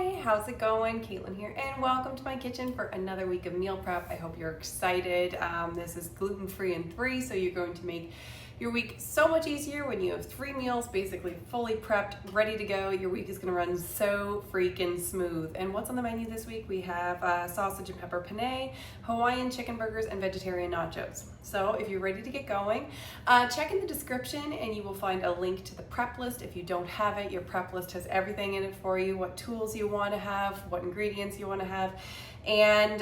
Hi, how's it going? Caitlin here, and welcome to my kitchen for another week of meal prep. I hope you're excited. This is gluten-free and free, so you're going to make your week so much easier when you have 3 meals basically fully prepped, ready to go. Your week is gonna run so freaking smooth. And what's on the menu this week? We have sausage and pepper penne, Hawaiian chicken burgers, and vegetarian nachos. So if you're ready to get going, check in the description and you will find a link to the prep list. If you don't have it, your prep list has everything in it for you, what tools you wanna have, what ingredients you wanna have. And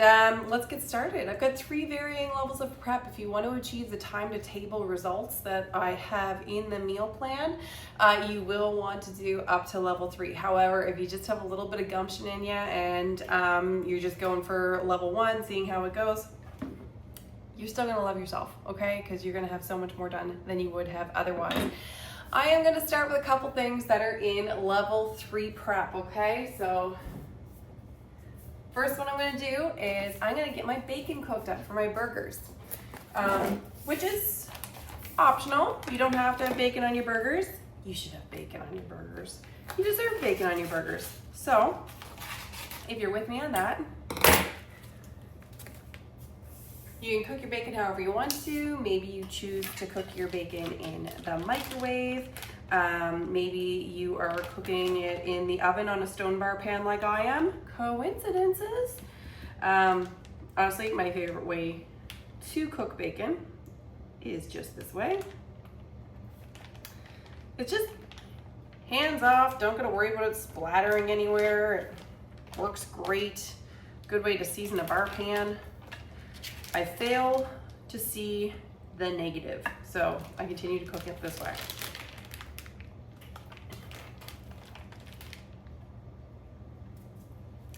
let's get started. I've got 3 varying levels of prep. If you want to achieve the time to table results that I have in the meal plan, you will want to do up to level 3. However, if you just have a little bit of gumption in you and you're just going for level 1, seeing how it goes, you're still gonna love yourself, okay? Because you're gonna have so much more done than you would have otherwise. I am gonna start with a couple things that are in level 3 prep, okay? So first one I'm gonna do is I'm gonna get my bacon cooked up for my burgers, which is optional. You don't have to have bacon on your burgers. You should have bacon on your burgers. You deserve bacon on your burgers. So if you're with me on that, you can cook your bacon however you want to. Maybe you choose to cook your bacon in the microwave. Maybe you are cooking it in the oven on a stone bar pan like I am. Coincidences. Honestly, my favorite way to cook bacon is just this way. It's just hands off, don't gotta worry about it splattering anywhere. It works great. Good way to season a bar pan. I fail to see the negative, so I continue to cook it this way.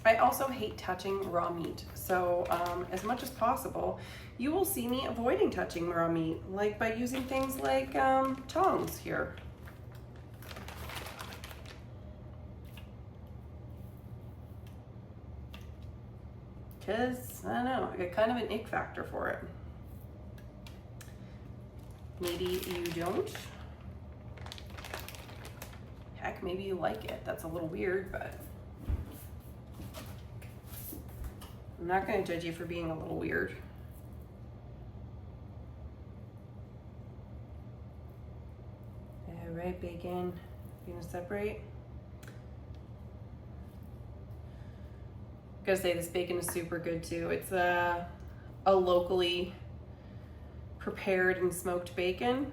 I also hate touching raw meat, so as much as possible, you will see me avoiding touching raw meat, like by using things like tongs here. Because, I don't know, I got kind of an ick factor for it. Maybe you don't. Heck, maybe you like it. That's a little weird, but I'm not going to judge you for being a little weird. All right, bacon, you gonna separate? I gotta say, this bacon is super good too. It's a locally prepared and smoked bacon.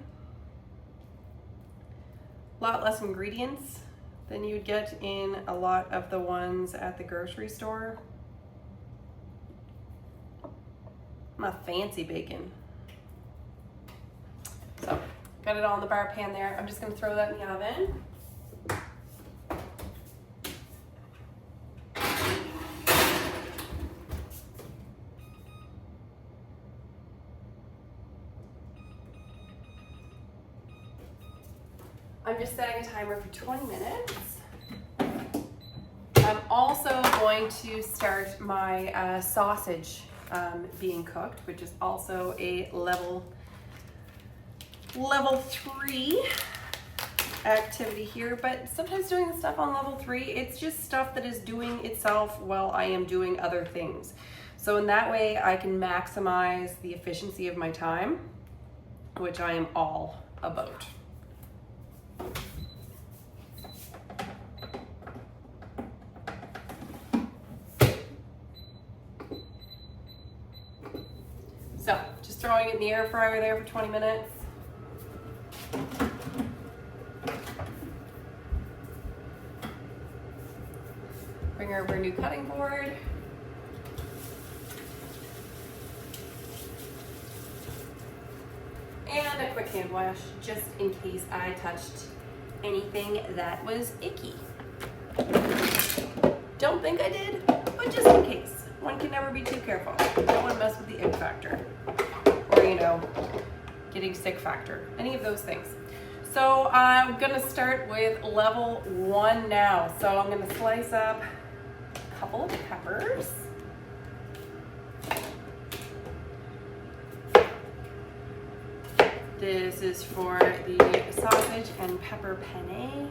A lot less ingredients than you would get in a lot of the ones at the grocery store. I'm a fancy bacon. So, got it all in the bar pan there. I'm just gonna throw that in the oven. I'm just setting a timer for 20 minutes. I'm also going to start my sausage being cooked, which is also a level 3 activity here. But sometimes doing the stuff on level 3, it's just stuff that is doing itself while I am doing other things. So in that way, I can maximize the efficiency of my time, which I am all about. So, just throwing it in the air fryer there for 20 minutes. Bring over a new cutting board. And a quick hand wash, just in case I touched anything that was icky. Don't think I did, but just in case. One can never be too careful. Don't want to mess with the ick factor. Or, you know, getting sick factor. Any of those things. So I'm gonna start with level 1 now. So I'm gonna slice up a couple of peppers. This is for the sausage and pepper penne.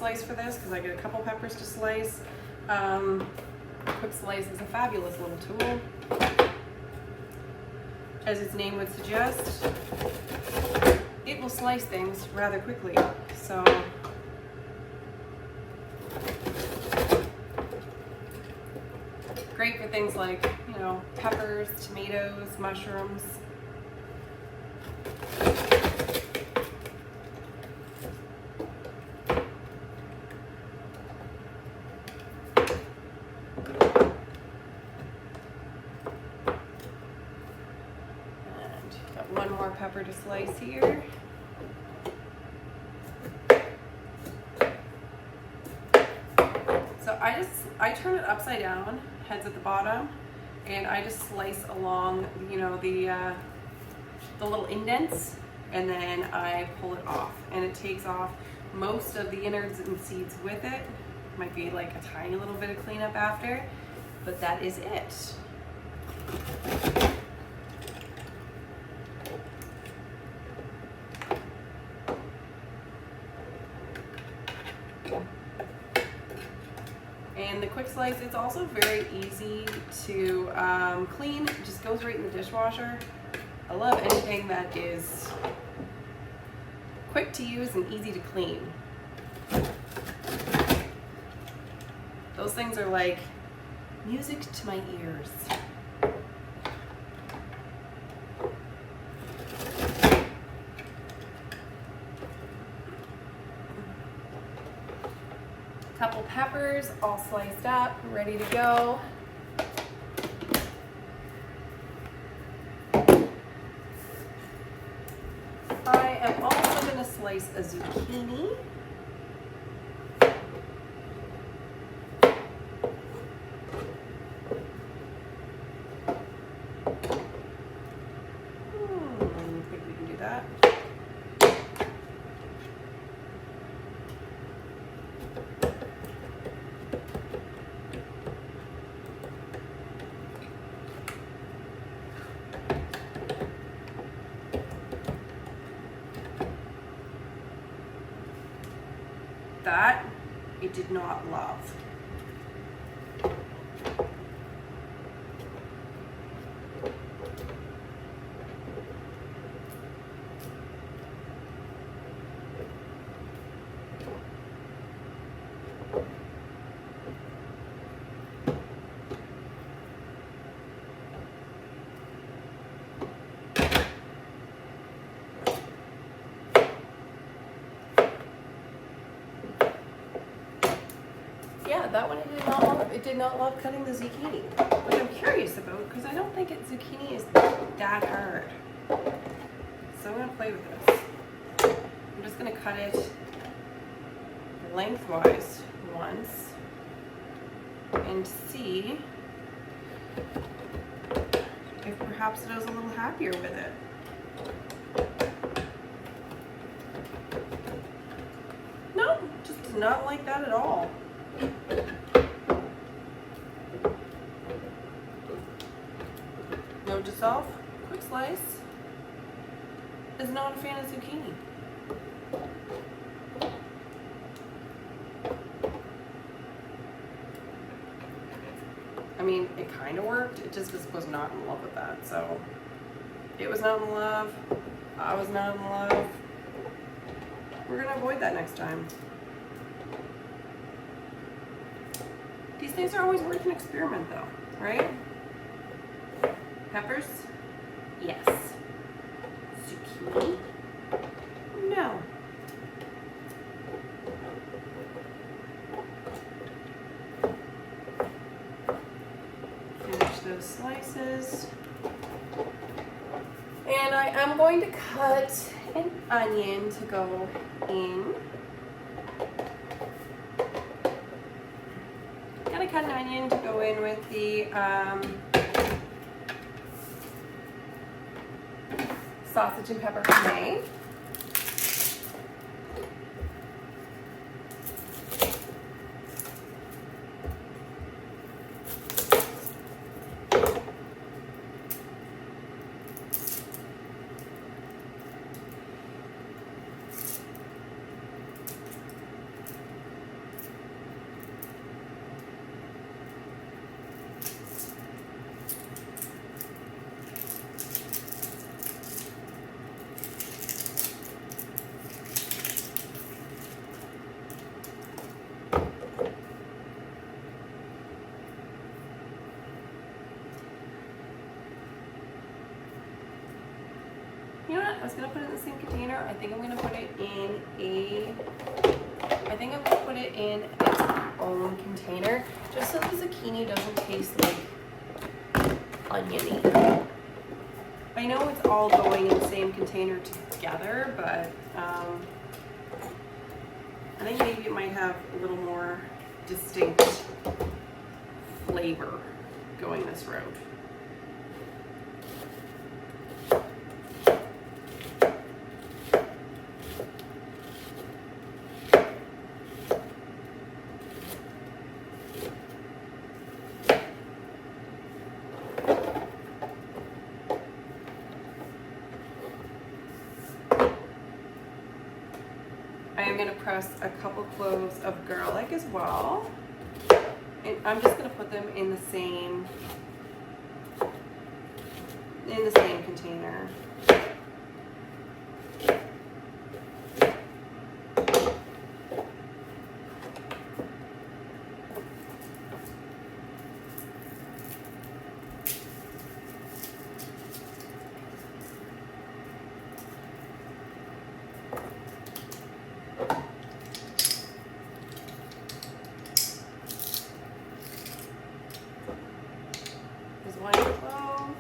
slice for this because I get a couple peppers to slice. Quick slice is a fabulous little tool. As its name would suggest, it will slice things rather quickly. So great for things like, you know, peppers, tomatoes, mushrooms. Got one more pepper to slice here. So I turn it upside down, heads at the bottom, and I just slice along, you know, the little indents, and then I pull it off, and it takes off most of the innards and seeds with it. Might be like a tiny little bit of cleanup after, but that is it. And the quick slice, it's also very easy to clean. It just goes right in the dishwasher. I love anything that is quick to use and easy to clean. Those things are like music to my ears. Couple peppers all sliced up, ready to go. I am also going to slice a zucchini. I think we can do that. That it did not love. Yeah, that one it did not love. It did not love cutting the zucchini, which I'm curious about because I don't think zucchini is that hard. So I'm gonna play with this. I'm just gonna cut it lengthwise once and see if perhaps it was a little happier with it. No, just did not like that at all. Note to self, quick slice is not a fan of zucchini. I mean, it kind of worked, it just was not in love with that. So it was not in love, I was not in love. We're gonna avoid that next time. These things are always worth an experiment though, right? Peppers? Yes. Zucchini? No. Finish those slices. And I am going to cut an onion to go in. Gotta cut an onion to go in with the sausage and pepper penne. You know what? I was gonna put it in the same container. I think I'm gonna put it in its own container, just so the zucchini doesn't taste like oniony. I know it's all going in the same container together, but I think maybe it might have a little more distinct flavor going this route. I am going to press a couple cloves of garlic as well, and I'm just going to put them in the same container. There's one clove.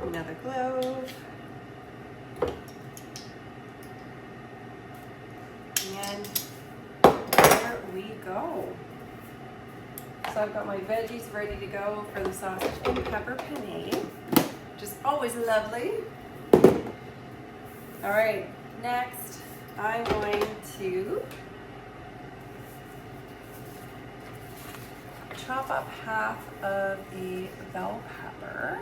Another clove. And there we go. So I've got my veggies ready to go for the sausage and pepper penne, which is always lovely. All right, next I'm going to chop up half of the bell pepper.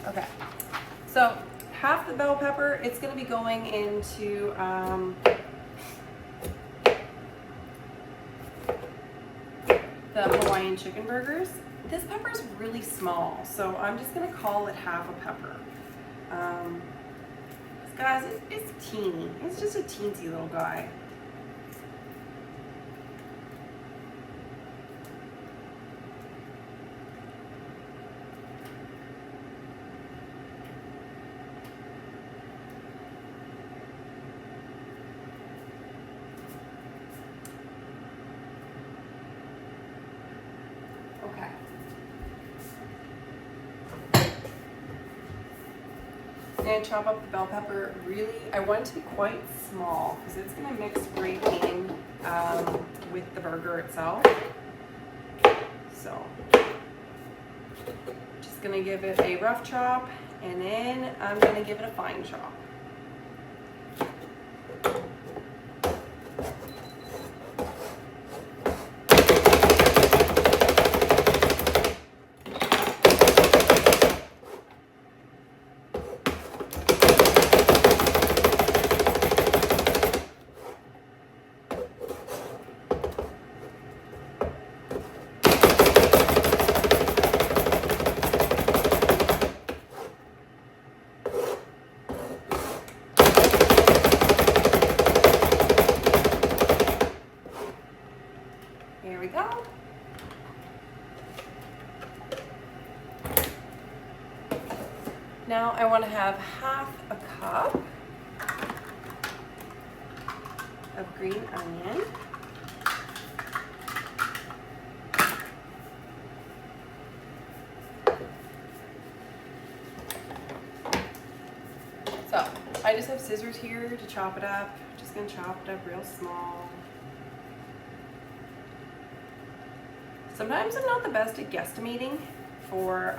Okay, so half the bell pepper, it's going to be going into the Hawaiian chicken burgers. This pepper is really small, so I'm just going to call it half a pepper. Guys, it's teeny. It's just a teensy little guy. Okay. And chop up the bell pepper really, I want it to be quite small because it's going to mix right in with the burger itself. So, just going to give it a rough chop, and then I'm going to give it a fine chop. Here we go. Now I want to have half a cup of green onion. So I just have scissors here to chop it up. Just going to chop it up real small. Sometimes I'm not the best at guesstimating for,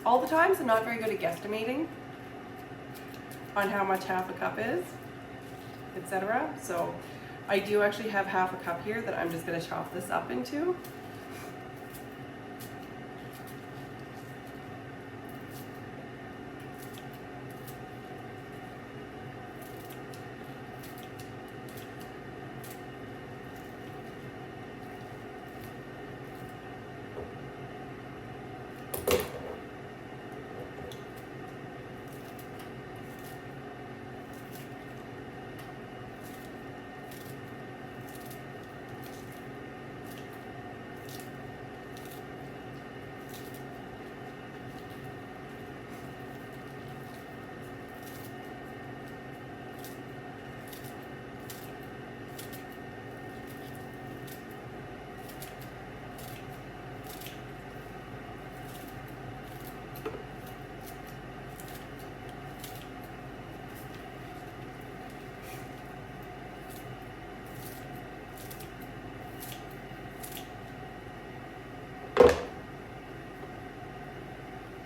all the times I'm not very good at guesstimating on how much half a cup is, etc. So I do actually have half a cup here that I'm just going to chop this up into.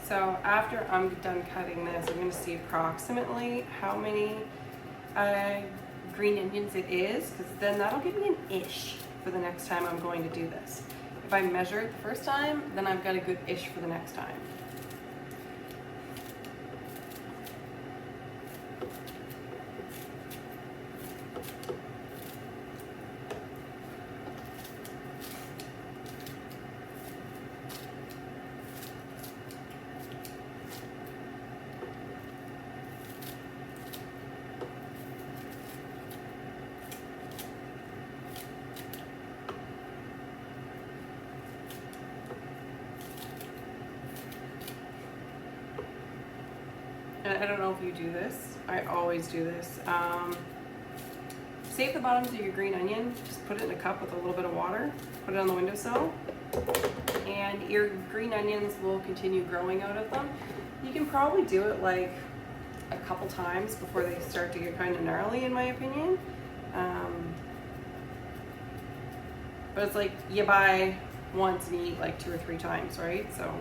So after I'm done cutting this, I'm going to see approximately how many green onions it is, because then that'll give me an ish for the next time I'm going to do this. If I measure it the first time, then I've got a good ish for the next time. And I don't know if you do this. I always do this. Save the bottoms of your green onion. Just put it in a cup with a little bit of water. Put it on the windowsill. And your green onions will continue growing out of them. You can probably do it like a couple times before they start to get kind of gnarly, in my opinion. But it's like you buy once and eat like 2 or 3 times, right? So.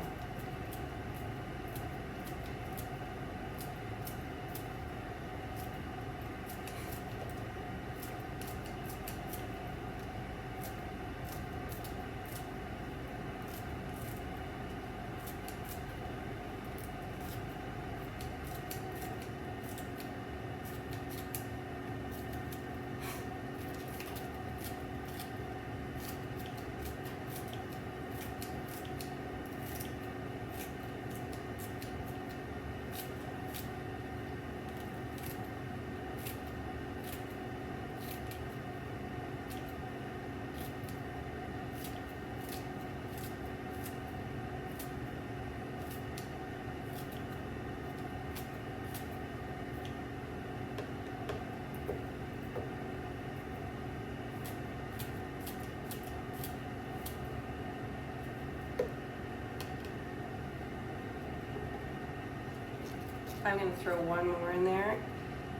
I'm going to throw one more in there.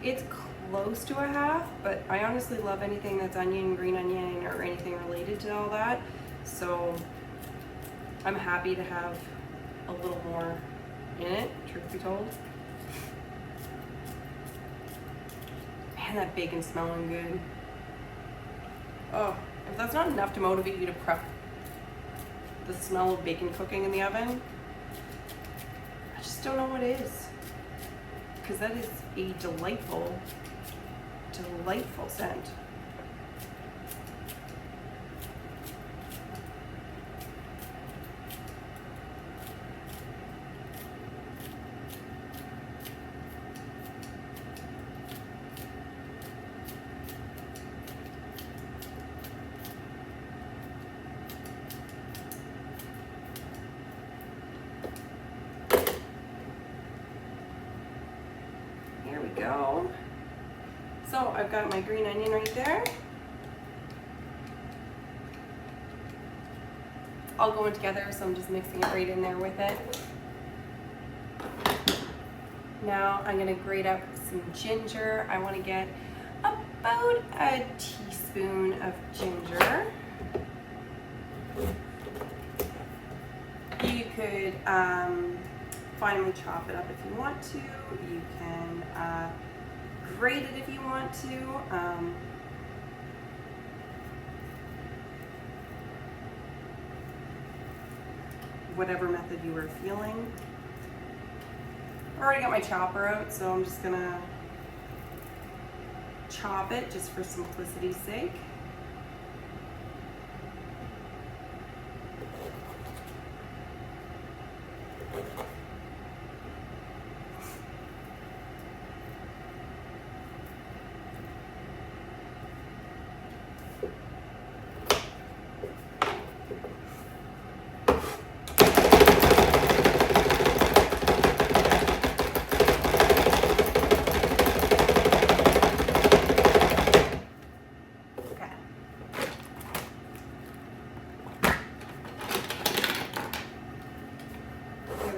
It's close to a half, but I honestly love anything that's onion, green onion, or anything related to all that. So I'm happy to have a little more in it, truth be told. Man, that bacon's smelling good. Oh, if that's not enough to motivate you to prep the smell of bacon cooking in the oven, I just don't know what is. Because that is a delightful, delightful scent. Go. So I've got my green onion right there. All going together, so I'm just mixing it right in there with it. Now I'm going to grate up some ginger. I want to get about a teaspoon of ginger. You could finely chop it up if you want to. You can grate it if you want to. Whatever method you were feeling. I already got my chopper out, so I'm just gonna chop it just for simplicity's sake.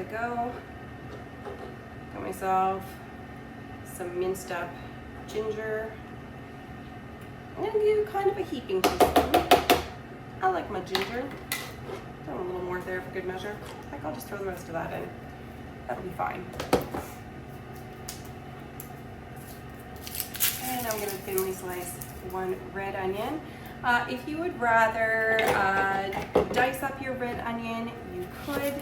Go. Got myself some minced up ginger. I'm gonna do kind of a heaping teaspoon. I like my ginger. Throw a little more there for good measure. I think I'll just throw the rest of that in. That'll be fine. And I'm gonna thinly slice one red onion. If you would rather dice up your red onion, you could.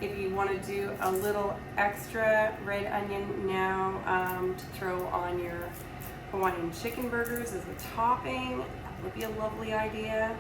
If you want to do a little extra red onion now to throw on your Hawaiian chicken burgers as a topping, that would be a lovely idea.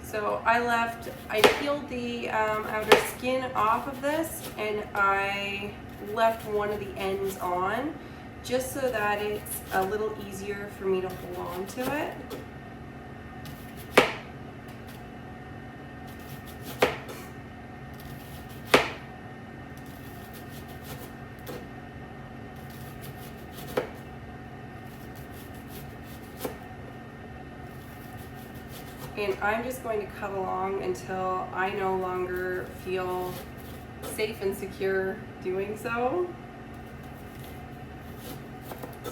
So I peeled the outer skin off of this, and I left one of the ends on just so that it's a little easier for me to hold on to it. And I'm just going to cut along until I no longer feel safe and secure doing so.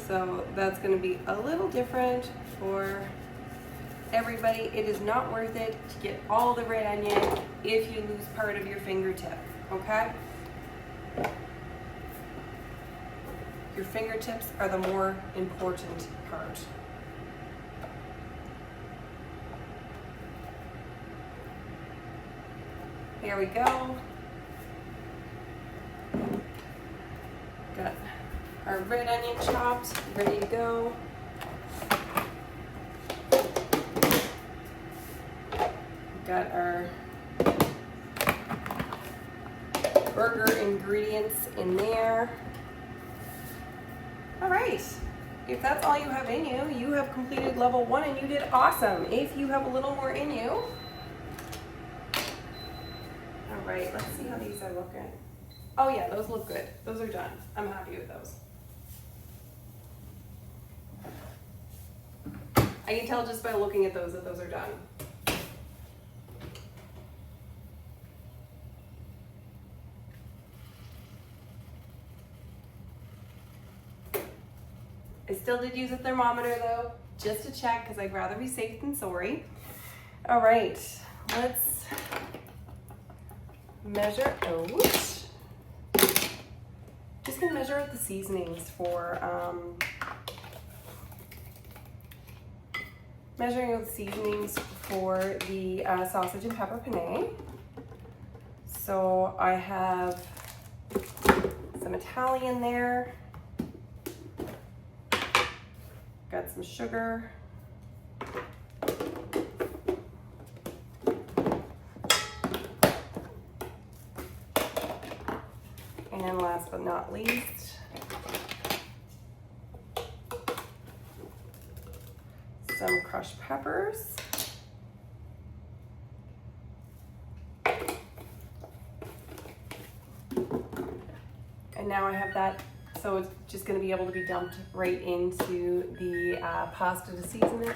So that's going to be a little different for everybody. It is not worth it to get all the red onion if you lose part of your fingertip, okay? Your fingertips are the more important part. Here we go. Got our red onion chopped, ready to go. Got our burger ingredients in there. All right. If that's all you have in you, you have completed level 1 and you did awesome. If you have a little more in you, all right, let's see how these are looking. Oh yeah, those look good. Those are done. I'm happy with those. I can tell just by looking at those that those are done. I still did use a thermometer though, just to check, because I'd rather be safe than sorry. All right, let's measure out. Just gonna measure out the seasonings for measuring out the seasonings for the sausage and pepper penne. So I have some Italian there. Got some sugar. And last but not least, some crushed peppers. And now I have that, so it's just going to be able to be dumped right into the pasta to season it.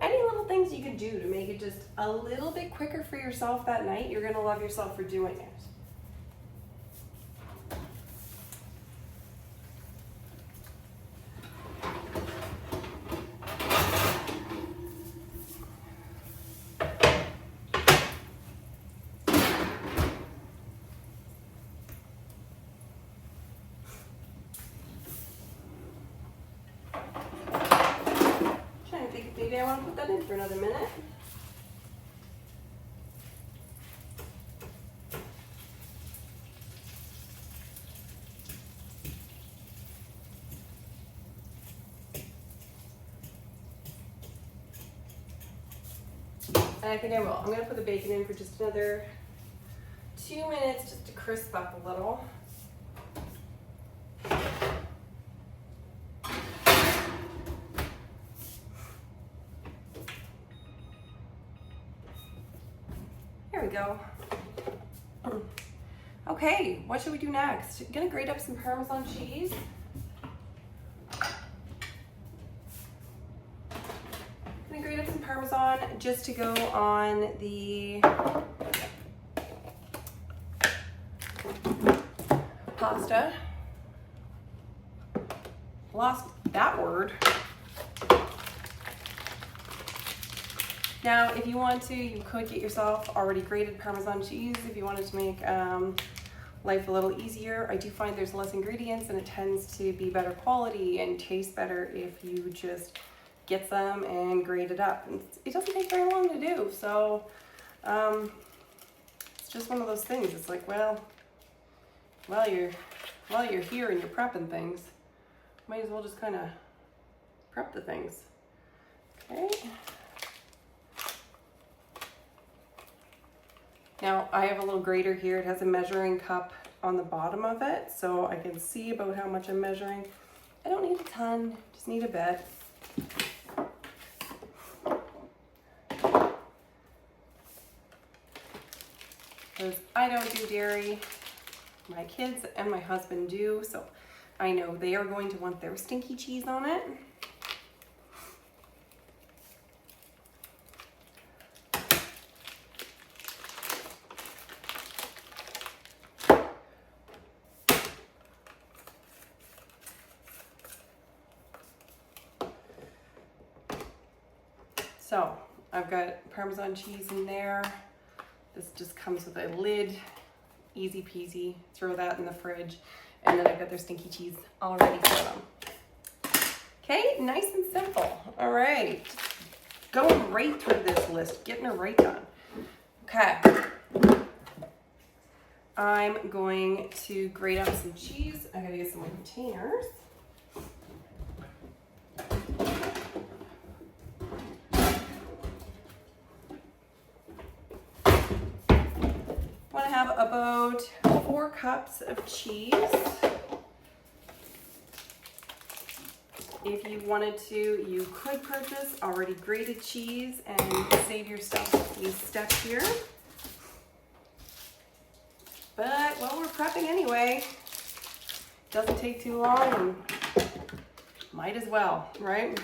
Any little things you can do to make it just a little bit quicker for yourself that night, you're going to love yourself for doing it. Maybe I want to put that in for another minute. And I think I will. I'm going to put the bacon in for just another 2 minutes just to crisp up a little. we go. Okay, what should we do next? I'm gonna grate up some Parmesan cheese. I'm gonna grate up some Parmesan just to go on the pasta. Lost that word. Now, if you want to, you could get yourself already grated Parmesan cheese if you wanted to make life a little easier. I do find there's less ingredients and it tends to be better quality and taste better if you just get some and grate it up. And it doesn't take very long to do, so it's just one of those things. It's like, well, while you're here and you're prepping things, might as well just kind of prep the things. Okay. Now I have a little grater here. It has a measuring cup on the bottom of it, so I can see about how much I'm measuring. I don't need a ton, just need a bit. Because I don't do dairy, my kids and my husband do, so I know they are going to want their stinky cheese on it. So I've got Parmesan cheese in there. This just comes with a lid, easy peasy. Throw that in the fridge. And then I've got their stinky cheese all ready for them. Okay, nice and simple. All right, going right through this list, getting her right done. Okay, I'm going to grate up some cheese. I gotta get some containers. I have about 4 cups of cheese. If you wanted to, you could purchase already grated cheese and save yourself these steps here. But while we're prepping anyway, doesn't take too long and might as well, right?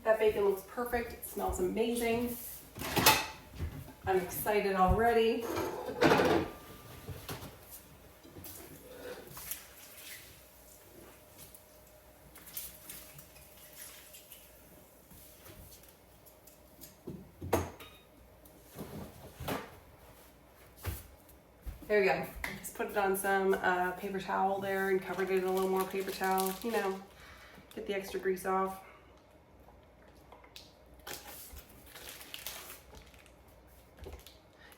That bacon looks perfect. It smells amazing. I'm excited already. There we go. Just put it on some paper towel there and covered it in a little more paper towel. You know, get the extra grease off.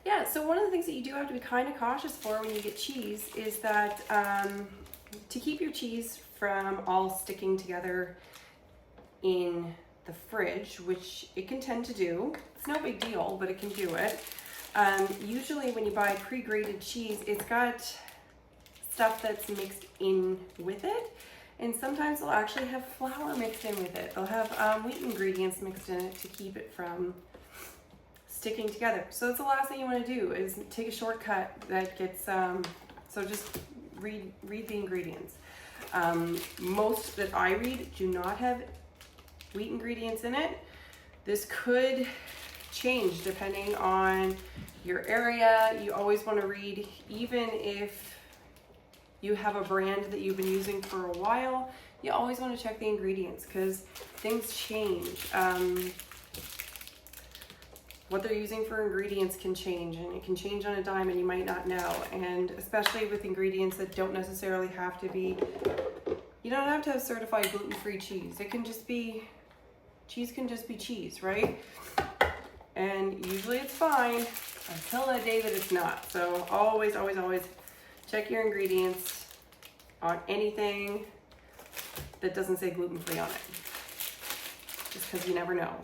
Yeah, so one of the things that you do have to be kind of cautious for when you get cheese is that to keep your cheese from all sticking together in the fridge, which it can tend to do. It's no big deal, but it can do it. Usually when you buy pre-grated cheese, it's got stuff that's mixed in with it. And sometimes they'll actually have flour mixed in with it. They'll have wheat ingredients mixed in it to keep it from sticking together. So that's the last thing you want to do is take a shortcut that gets, so just read the ingredients. Most that I read do not have wheat ingredients in it. This could change depending on your area. You always want to read, even if you have a brand that you've been using for a while, you always want to check the ingredients because things change. What they're using for ingredients can change, and it can change on a dime and you might not know. And especially with ingredients that don't necessarily have to be, you don't have to have certified gluten-free cheese. It can just be Cheese can just be cheese, right? And usually it's fine until that day that it's not. So always, always, always check your ingredients on anything that doesn't say gluten-free on it. Just because you never know.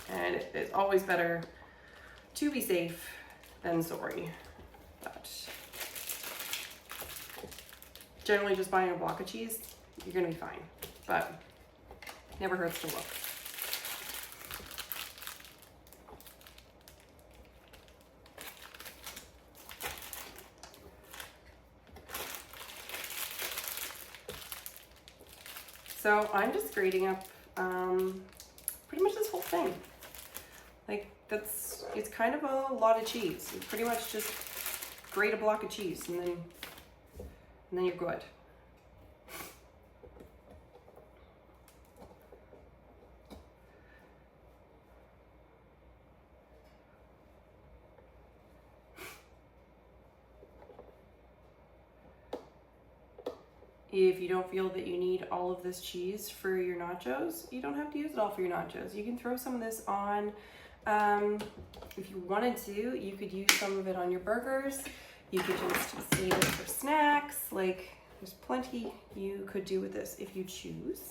And it's always better to be safe than sorry. But generally just buying a block of cheese, you're gonna be fine. But never hurts to look. So I'm just grating up pretty much this whole thing. Like it's kind of a lot of cheese. You pretty much just grate a block of cheese and then you're good. If you don't feel that you need all of this cheese for your nachos, you don't have to use it all for your nachos. You can throw some of this on, if you wanted to, you could use some of it on your burgers. You could just save it for snacks. Like, there's plenty you could do with this if you choose.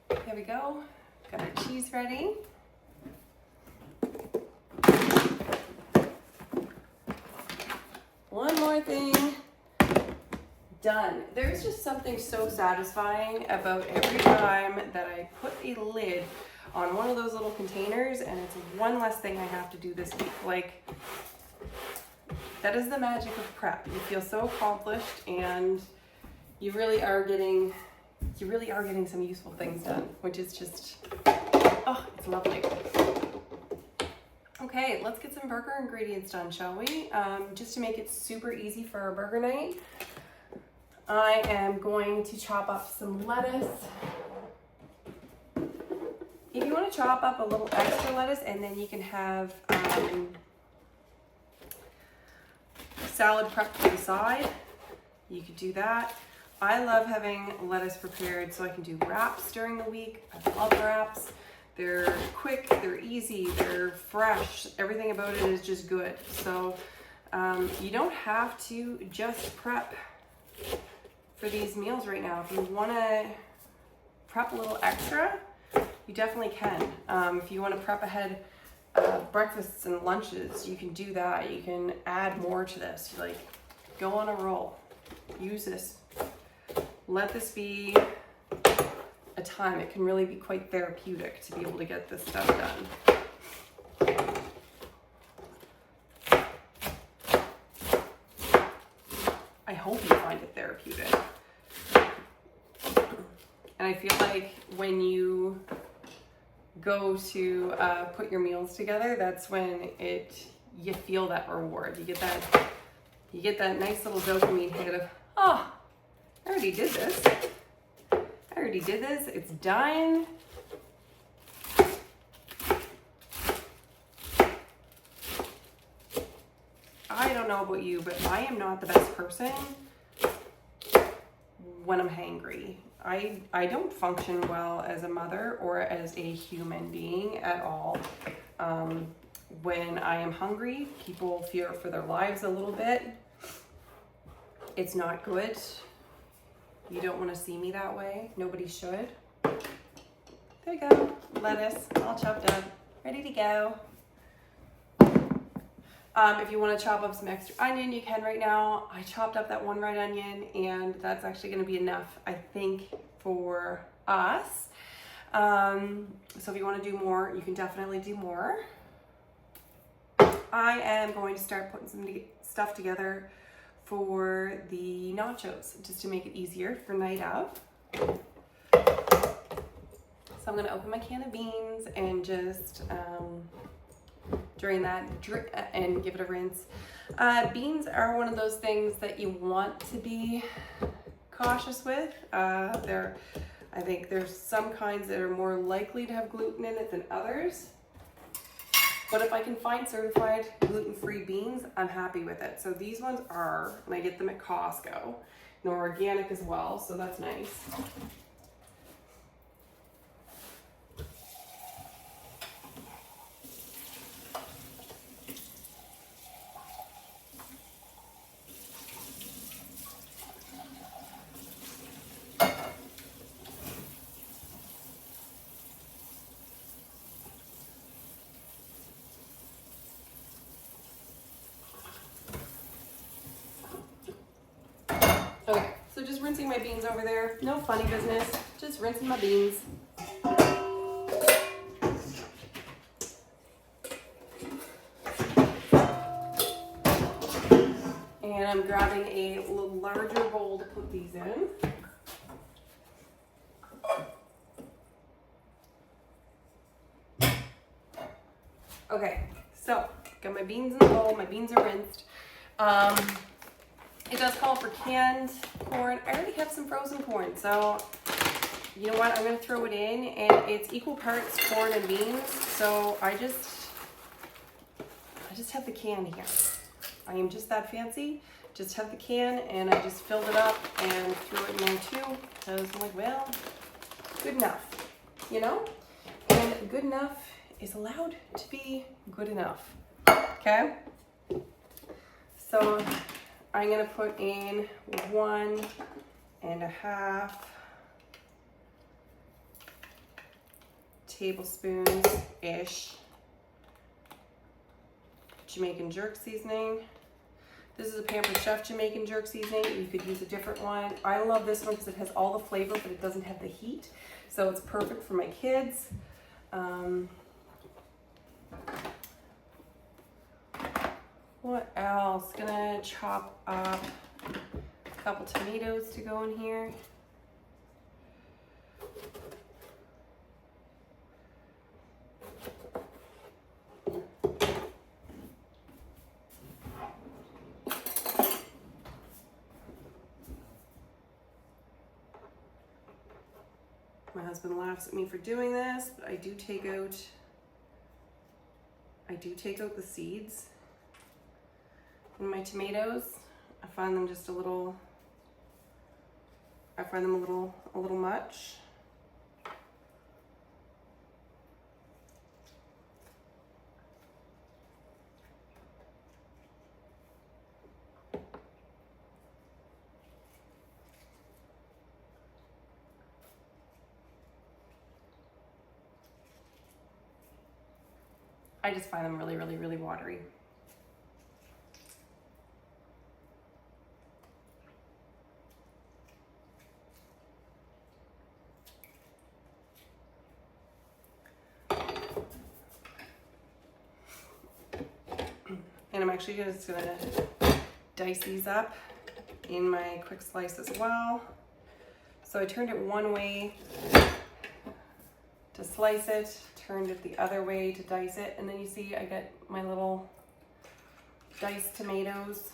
There we go. Got our cheese ready. One more thing, done. There's just something so satisfying about every time that I put a lid on one of those little containers and it's one less thing I have to do this week. Like, that is the magic of prep. You feel so accomplished and you really are getting some useful things done, which is just, oh, it's lovely. Okay, let's get some burger ingredients done, shall we? Just to make it super easy for our burger night, I am going to chop up some lettuce. If you want to chop up a little extra lettuce and then you can have salad prep to the side, you could do that. I love having lettuce prepared so I can do wraps during the week. I love wraps. They're quick, they're easy, they're fresh. Everything about it is just good. So you don't have to just prep for these meals right now. If you want to prep a little extra, you definitely can. If you want to prep ahead breakfasts and lunches, you can do that. You can add more to this. Like, go on a roll. Use this. Let this be a time. It can really be quite therapeutic to be able to get this stuff done. I hope you find it therapeutic. And I feel like when you go to put your meals together, that's when you feel that reward. You get that nice little dopamine hit of, oh, I already did this. It's done. I don't know about you, but I am not the best person when I'm hangry. I don't function well as a mother or as a human being at all. When I am hungry, people fear for their lives a little bit. It's not good. You don't want to see me that way. Nobody should. There you go. Lettuce, all chopped up, ready to go. If you want to chop up some extra onion, you can right now. I chopped up that one red onion, and that's actually going to be enough, I think, for us. So if you want to do more, you can definitely do more. I am going to start putting some stuff together for the nachos, just to make it easier for night out. So I'm going to open my can of beans and just drain that and give it a rinse. Beans are one of those things that you want to be cautious with. I think there's some kinds that are more likely to have gluten in it than others. But if I can find certified gluten-free beans, I'm happy with it. So these ones are, and I get them at Costco, and they're organic as well, so that's nice. Okay, so just rinsing my beans over there. No funny business, just rinsing my beans. And I'm grabbing a little larger bowl to put these in. Okay, so got my beans in the bowl, my beans are rinsed. It does call for canned corn. I already have some frozen corn, so you know what? I'm gonna throw it in, and it's equal parts corn and beans. So I just have the can here. I am just that fancy. Just have the can, and I just filled it up and threw it in there too. Because I'm like, well, good enough, you know? And good enough is allowed to be good enough. Okay? So I'm gonna put in 1.5 tablespoons-ish Jamaican jerk seasoning. This is a Pampered Chef Jamaican jerk seasoning. You could use a different one. I love this one because it has all the flavor, but it doesn't have the heat. So it's perfect for my kids. What else? Gonna chop up a couple tomatoes to go in here. My husband laughs at me for doing this, but I do take out the seeds in my tomatoes. I find them just a little much. I just find them really, really, really watery. And I'm actually just gonna dice these up in my quick slice as well. So I turned it one way to slice it, turned it the other way to dice it, and then you see I got my little diced tomatoes.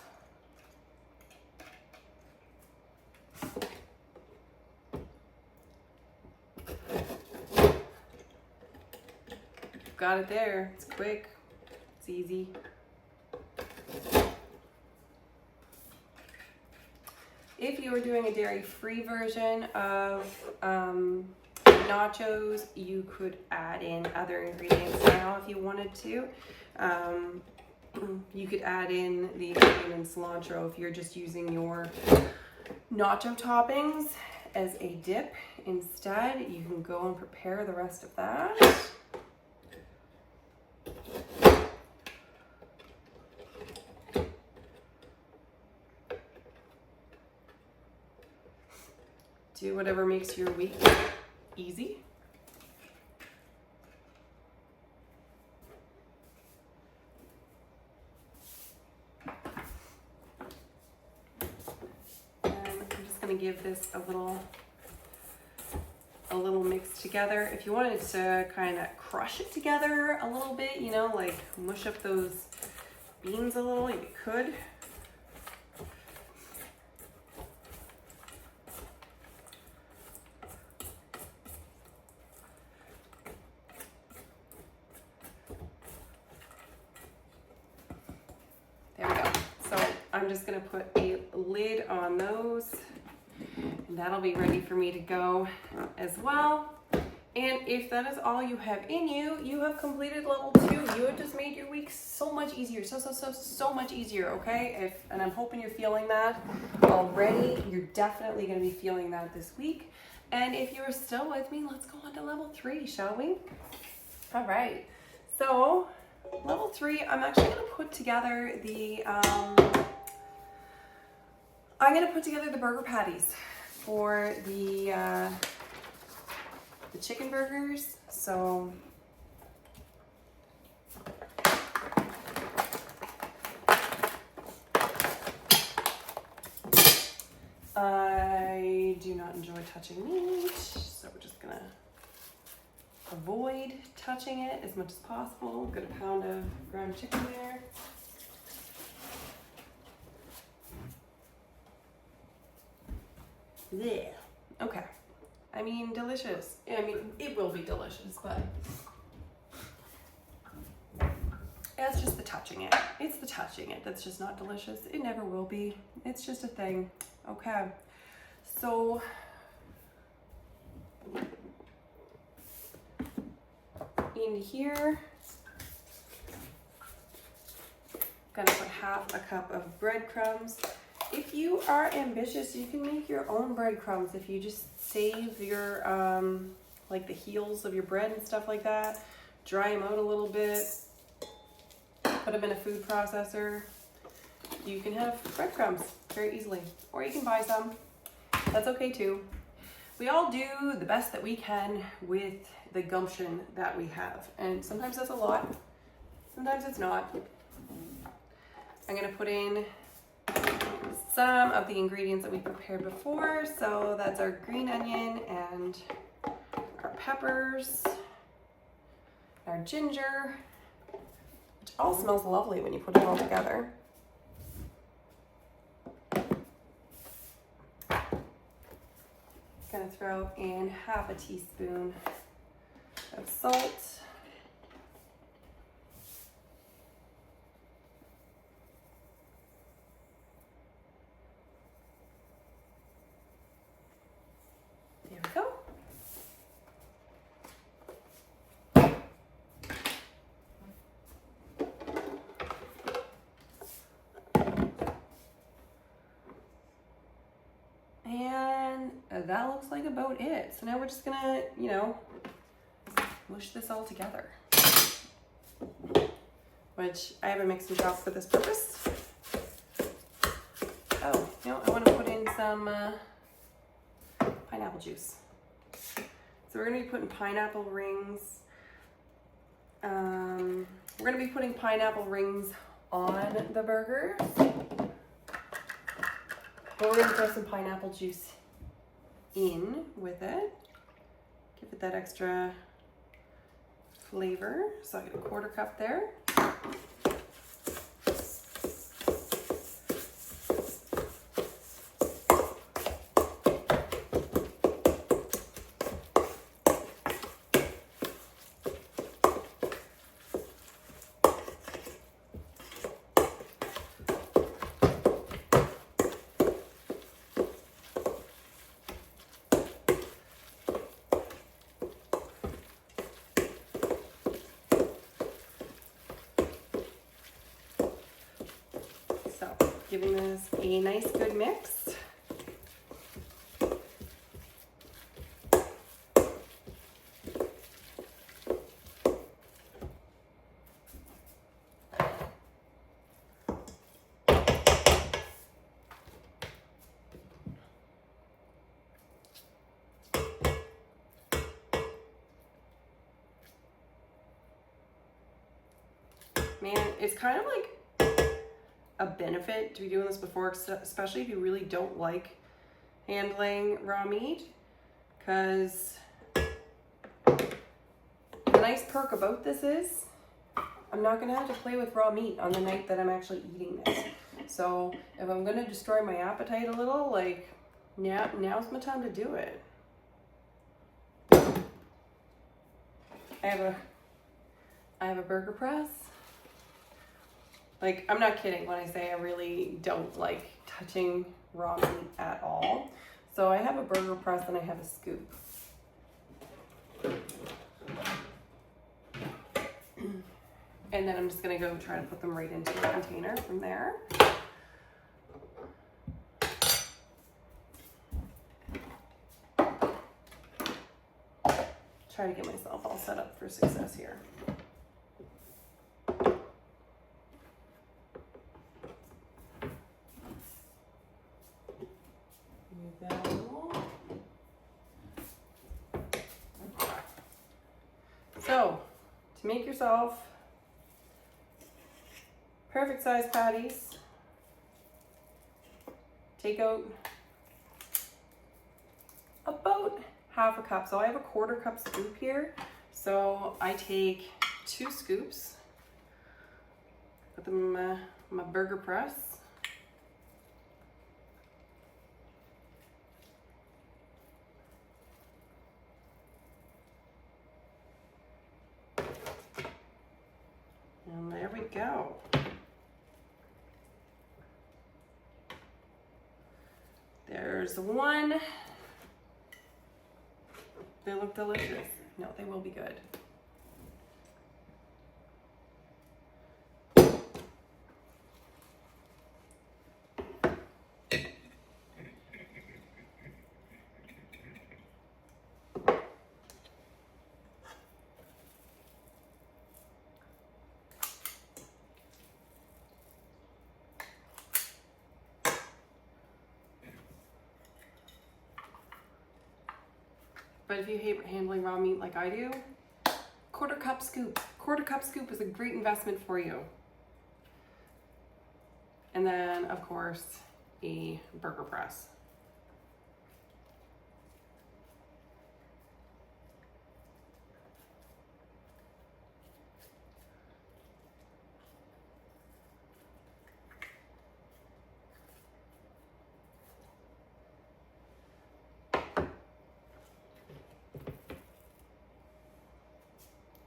Got it there. It's quick, it's easy. If you were doing a dairy-free version of nachos, you could add in other ingredients now if you wanted to. You could add in the onion and cilantro if you're just using your nacho toppings as a dip instead. You can go and prepare the rest of that. Do whatever makes your week easy. And I'm just going to give this a little mix together. If you wanted to kind of crush it together a little bit, you know, like mush up those beans a little, you could. I'm just gonna put a lid on those, and that'll be ready for me to go as well. And if that is all you have in you, you have completed level 2. You have just made your week so much easier, so much easier, okay? And I'm hoping you're feeling that already. You're definitely gonna be feeling that this week. And if you're still with me, let's go on to level 3, shall we? All right, so level 3, I'm actually gonna put together the, burger patties for the chicken burgers. So I do not enjoy touching meat, so we're just gonna avoid touching it as much as possible. Got a pound of ground chicken there. Yeah. Okay. I mean, delicious. I mean, it will be delicious, but it's just the touching it. It's the touching it that's just not delicious. It never will be. It's just a thing. Okay. So in here, gonna put half a cup of breadcrumbs. If you are ambitious, you can make your own breadcrumbs. If you just save your, like the heels of your bread and stuff like that, dry them out a little bit, put them in a food processor, you can have breadcrumbs very easily. Or you can buy some. That's okay too. We all do the best that we can with the gumption that we have. And sometimes that's a lot, sometimes it's not. I'm gonna put in some of the ingredients that we prepared before. So that's our green onion and our peppers, our ginger, which all smells lovely when you put it all together. Gonna throw in half a teaspoon of salt. There we go. And that looks like about it. So now we're just gonna, mush this all together. Which I have a mixing jar for this purpose. Oh, I want to put in some pineapple juice. So we're gonna be putting pineapple rings. We're gonna be putting pineapple rings on the burgers. But we're gonna throw some pineapple juice in with it. Give it that extra flavor. So I get a 1/4 cup there. Giving this a nice good mix. Man, it's kind of like a benefit to be doing this before, especially if you really don't like handling raw meat, because the nice perk about this is I'm not gonna have to play with raw meat on the night that I'm actually eating this. So if I'm gonna destroy my appetite a little, like now's my time to do it. I have a burger press. Like, I'm not kidding when I say I really don't like touching raw meat at all. So I have a burger press and I have a scoop. And then I'm just gonna go try to put them right into the container from there. Try to get myself all set up for success here. So, to make yourself perfect size patties, take out about half a cup. So I have a 1/4 cup scoop here. So I take 2 scoops, put them in my burger press. And there we go. There's one. They look delicious. No, they will be good. But if you hate handling raw meat like I do, 1/4 cup scoop. 1/4 cup scoop is a great investment for you. And then, of course, a burger press.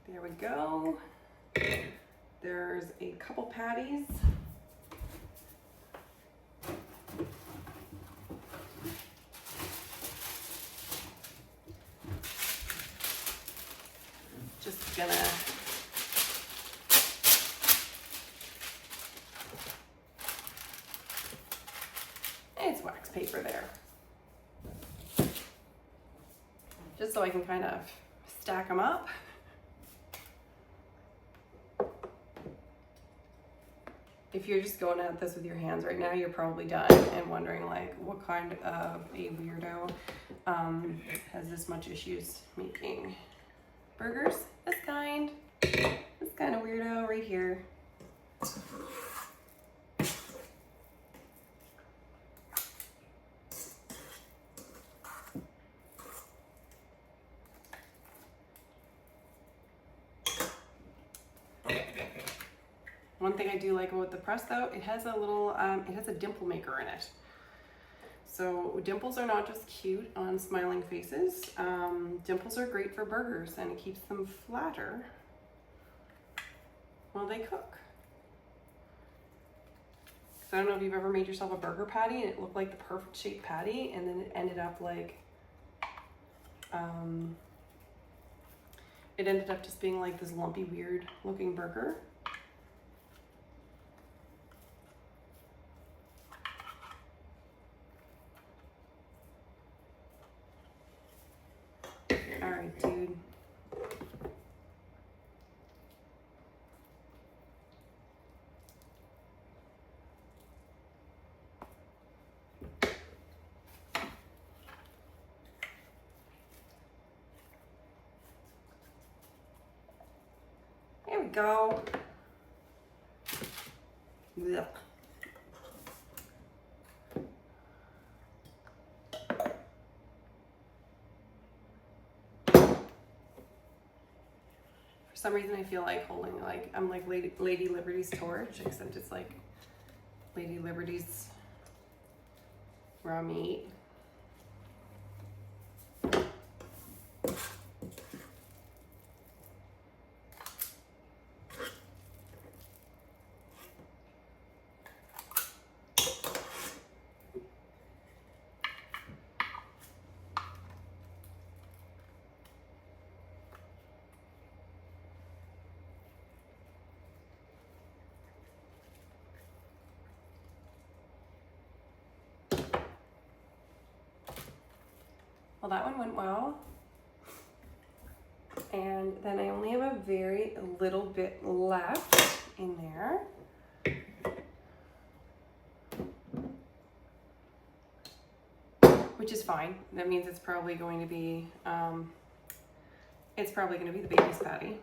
There we go. There's a couple patties. Just gonna it's wax paper there. Just so I can kind of stack them up. If you're just going at this with your hands right now, you're probably done and wondering like what kind of a weirdo has this much issues making burgers. This kind of weirdo right here. One thing I do like about the press though, it has a little, it has a dimple maker in it. So dimples are not just cute on smiling faces. Dimples are great for burgers and it keeps them flatter while they cook. So I don't know if you've ever made yourself a burger patty and it looked like the perfect shaped patty and then it ended up like, it ended up just being like this lumpy, weird looking burger. All right, dude. There we go. Ugh. For some reason I feel like holding like I'm like Lady Liberty's torch, except it's like Lady Liberty's raw meat. Well, that one went well. And then I only have a very little bit left in there. Which is fine. That means it's probably going to be, the baby's patty.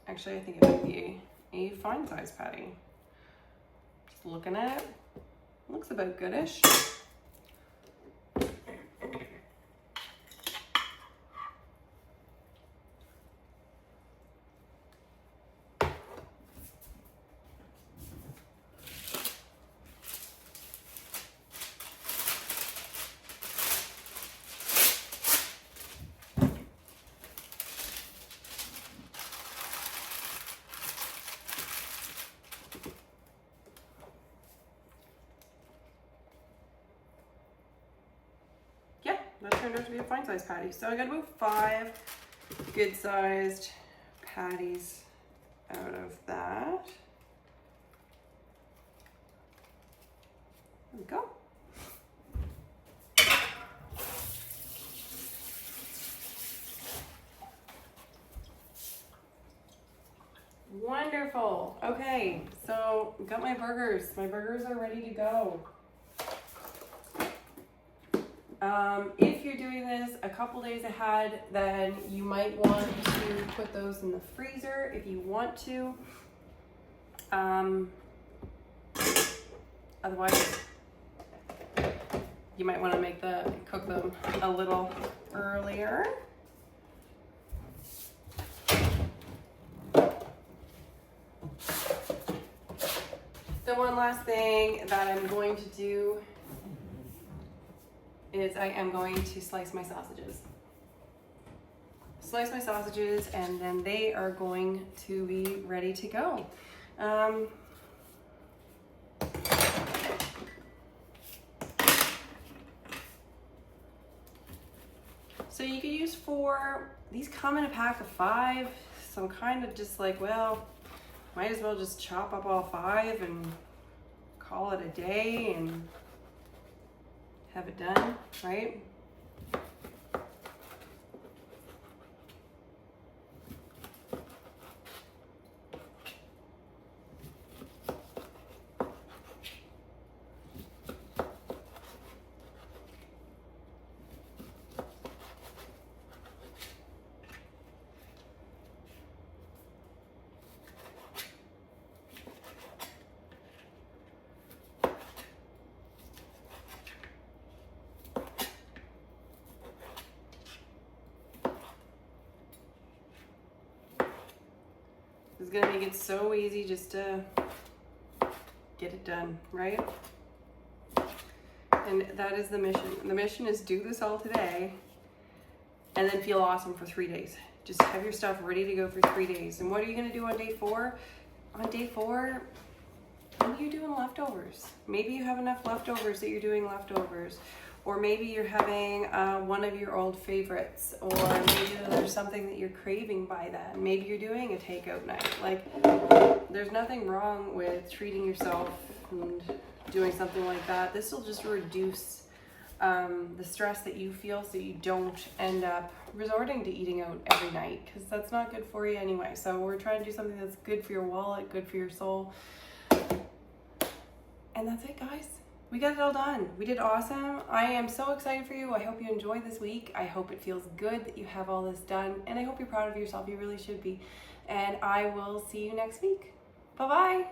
Actually, I think it might be a fine size patty. Just looking at it, looks about goodish. That turned out to be a fine size patty. So I got about 5 good sized patties out of that. There we go. Wonderful. Okay, so got my burgers. My burgers are ready to go. If you're doing this a couple days ahead, then you might want to put those in the freezer if you want to. Otherwise, you might want to cook them a little earlier. The one last thing that I'm going to do is I am going to slice my sausages. Slice my sausages, and then they are going to be ready to go. So you could use 4. These come in a pack of 5, so I'm kind of just like, well, might as well just chop up all 5 and call it a day and have it done, right? It's gonna make it so easy just to get it done, right? And that is the mission. The mission is do this all today and then feel awesome for 3 days. Just have your stuff ready to go for 3 days. And what are you gonna do on day 4? On day 4, maybe you're doing leftovers. Maybe you have enough leftovers that you're doing leftovers. Or maybe you're having one of your old favorites, or maybe there's something that you're craving by then. Maybe you're doing a takeout night. Like, there's nothing wrong with treating yourself and doing something like that. This will just reduce the stress that you feel, so you don't end up resorting to eating out every night, because that's not good for you anyway. So we're trying to do something that's good for your wallet, good for your soul. And that's it, guys. We got it all done. We did awesome. I am so excited for you. I hope you enjoyed this week. I hope it feels good that you have all this done, and I hope you're proud of yourself. You really should be. And I will see you next week. Bye-bye.